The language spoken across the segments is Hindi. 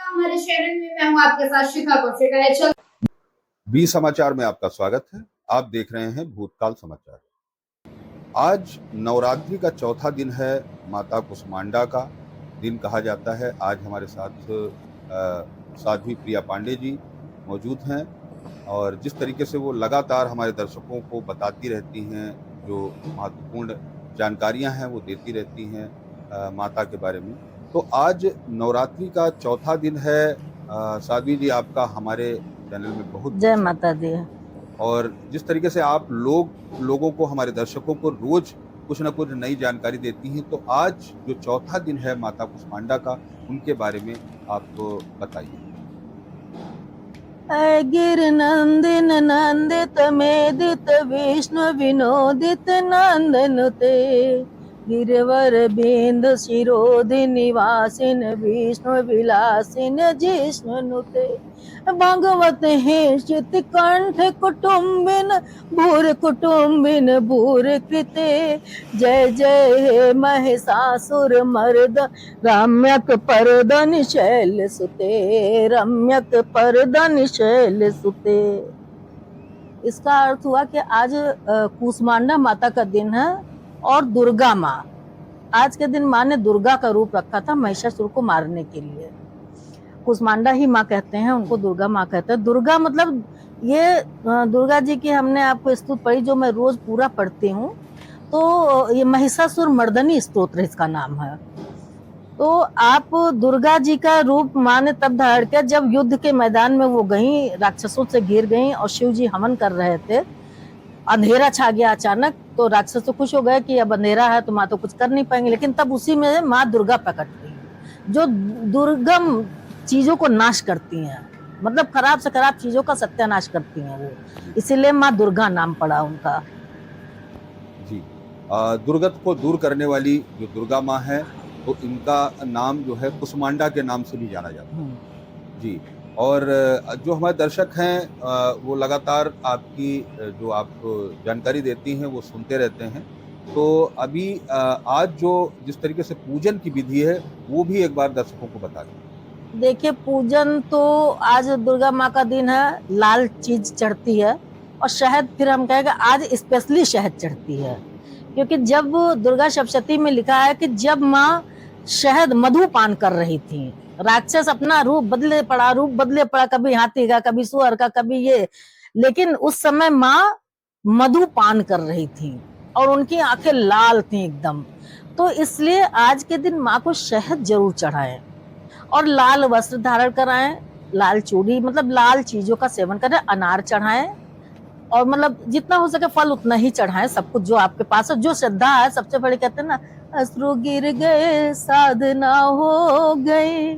हमारे चैनल में मैं हूं आपके साथ शिखा कौशिक। बी समाचार में आपका स्वागत है। आप देख रहे हैं भूतकाल समाचार। आज नवरात्रि का चौथा दिन है। माता कुष्मांडा का दिन कहा जाता है। आज हमारे साथ साध्वी प्रिया पांडे जी मौजूद हैं और जिस तरीके से वो लगातार हमारे दर्शकों को बताती रहती हैं, जो महत्वपूर्ण जानकारियां हैं वो देती रहती हैं माता के बारे में। तो आज नवरात्रि का चौथा दिन है। साध्वी जी, आपका हमारे चैनल में बहुत जय माता दी। और जिस तरीके से आप लोगों को, हमारे दर्शकों को रोज कुछ न कुछ नई जानकारी देती हैं, तो आज जो चौथा दिन है माता कुष्मांडा का, उनके बारे में आप बताइए। गिर नंदिन नंदित मेदित विष्णु विनोदित नंदनुते गिरवर बिंद शिरोधि निवासिन विष्णु विलासिन जिष्णुनुते भगवत हेषित कंठ कुटुंबिन भूर कृते जय जय हे महिषासुर मर्द रम्यक परदन शैल सुते रम्यक परदन शैल सुते। इसका अर्थ हुआ कि आज कुष्मांडा माता का दिन है और दुर्गा माँ, आज के दिन माँ ने दुर्गा का रूप रखा था महिषासुर को मारने के लिए। कुष्मांडा ही माँ कहते हैं उनको, दुर्गा माँ कहते हैं। दुर्गा मतलब ये दुर्गा जी की हमने आपको स्तुति पढ़ी, जो मैं रोज पूरा पढ़ती हूँ। तो ये महिषासुर मर्दनी स्तोत्र इसका नाम है। तो आप दुर्गा जी का रूप माँ ने तब धारण किया जब युद्ध के मैदान में वो गई, राक्षसों से घिर गई और शिव जी हवन कर रहे थे। अंधेरा छा गया अचानक, तो राक्षस तो खुश हो गए कि अब अंधेरा है तो माँ तो कुछ कर नहीं पाएंगे, लेकिन तब उसी में माँ दुर्गा प्रकट हुई, जो दुर्गम चीजों को नाश करती हैं, मतलब खराब से खराब चीजों का सत्यानाश करती हैं वो, इसीलिए माँ दुर्गा नाम पड़ा उनका। जी, दुर्गत को दूर करने वाली जो दुर्गा माँ है, तो इनका नाम जो है कुष्मांडा के नाम से भी जाना जाता है। जी, और जो हमारे दर्शक हैं वो लगातार आपकी जो आप जानकारी देती हैं वो सुनते रहते हैं। तो अभी आज जो जिस तरीके से पूजन की विधि है, वो भी एक बार दर्शकों को बता दें। देखिए, पूजन तो आज दुर्गा माँ का दिन है, लाल चीज चढ़ती है और शहद, फिर हम कहेंगे आज स्पेशली शहद चढ़ती है, क्योंकि जब दुर्गा सप्तशती में लिखा है कि जब माँ शहद मधु पान कर रही थी, राक्षस अपना रूप बदले पड़ा, कभी हाथी का, कभी सुअर का, कभी ये, लेकिन उस समय माँ मधु पान कर रही थी और उनकी आंखें लाल थी एकदम। तो इसलिए आज के दिन माँ को शहद जरूर चढ़ाएं और लाल वस्त्र धारण कराएं, लाल चूड़ी, मतलब लाल चीजों का सेवन करें, अनार चढ़ाएं और मतलब जितना हो सके फल उतना ही चढ़ाएं, सब कुछ जो आपके पास है, जो श्रद्धा है। सबसे बड़े कहते हैं ना, अश्रु गिर गए साधना हो गई,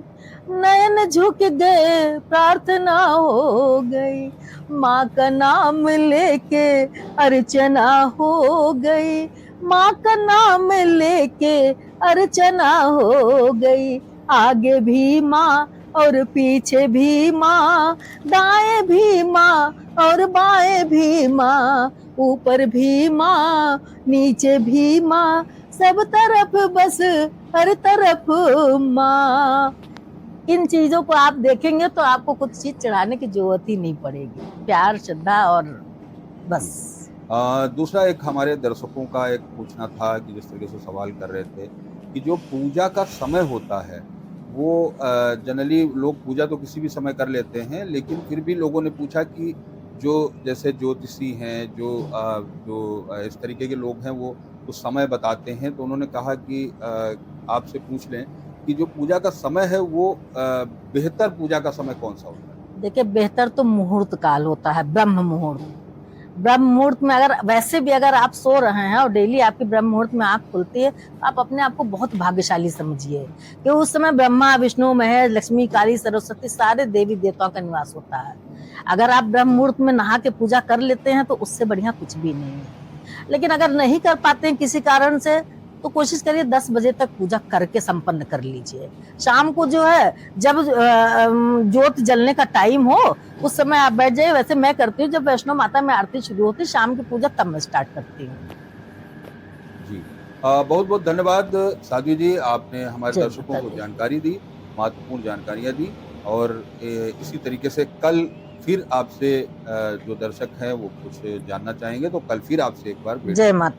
नयन झुक गए प्रार्थना हो गई, माँ का नाम लेके अर्चना हो गई, माँ का नाम लेके अर्चना हो गई, आगे भी माँ और पीछे भी माँ, दाएं भी माँ और बाएं भी माँ, ऊपर भी माँ नीचे भी माँ, सब तरफ बस हर तरफ माँ। इन चीजों को आप देखेंगे तो आपको कुछ चीज चढ़ाने की जरूरत ही नहीं पड़ेगी, प्यार श्रद्धा और बस। दूसरा एक हमारे दर्शकों का एक पूछना था कि जिस तरीके से सवाल कर रहे थे कि जो पूजा का समय होता है वो जनरली लोग पूजा तो किसी भी समय कर लेते हैं, लेकिन फिर भी लोगों ने पूछा कि जो जैसे ज्योतिषी हैं, जो इस तरीके के लोग हैं, वो कुछ समय बताते हैं, तो उन्होंने कहा कि आपसे पूछ लें कि जो पूजा का समय है वो बेहतर पूजा का समय कौन सा होता है? देखिए, बेहतर तो मुहूर्त काल होता है, ब्रह्म मुहूर्त। ब्रह्म मुहूर्त में अगर वैसे भी अगर आप सो रहे हैं और डेली आपकी ब्रह्म मुहूर्त में आंख खुलती है, तो आप अपने आप को बहुत भाग्यशाली समझिए कि उस समय ब्रह्मा विष्णु महेश लक्ष्मी काली सरस्वती सारे देवी देवताओं का निवास होता है। अगर आप ब्रह्म मुहूर्त में नहा के पूजा कर लेते हैं तो उससे बढ़िया कुछ भी नहीं है। लेकिन अगर नहीं कर पाते हैं किसी कारण से, तो कोशिश करिए 10 बजे तक पूजा करके संपन्न कर लीजिए। शाम को जो है, जब ज्योत जलने का टाइम हो उस समय आप बैठ जाइए। वैसे मैं करती हूँ, जब वैष्णो माता में आरती शुरू होती, शाम की पूजा तब मैं स्टार्ट करती हूँ। जी, बहुत बहुत धन्यवाद साध्वी जी, आपने हमारे दर्शकों को जानकारी दी, महत्वपूर्ण जानकारियां दी। और इसी तरीके से कल फिर आपसे जो दर्शक हैं वो कुछ जानना चाहेंगे तो कल फिर आपसे एक बार भेंट जय माता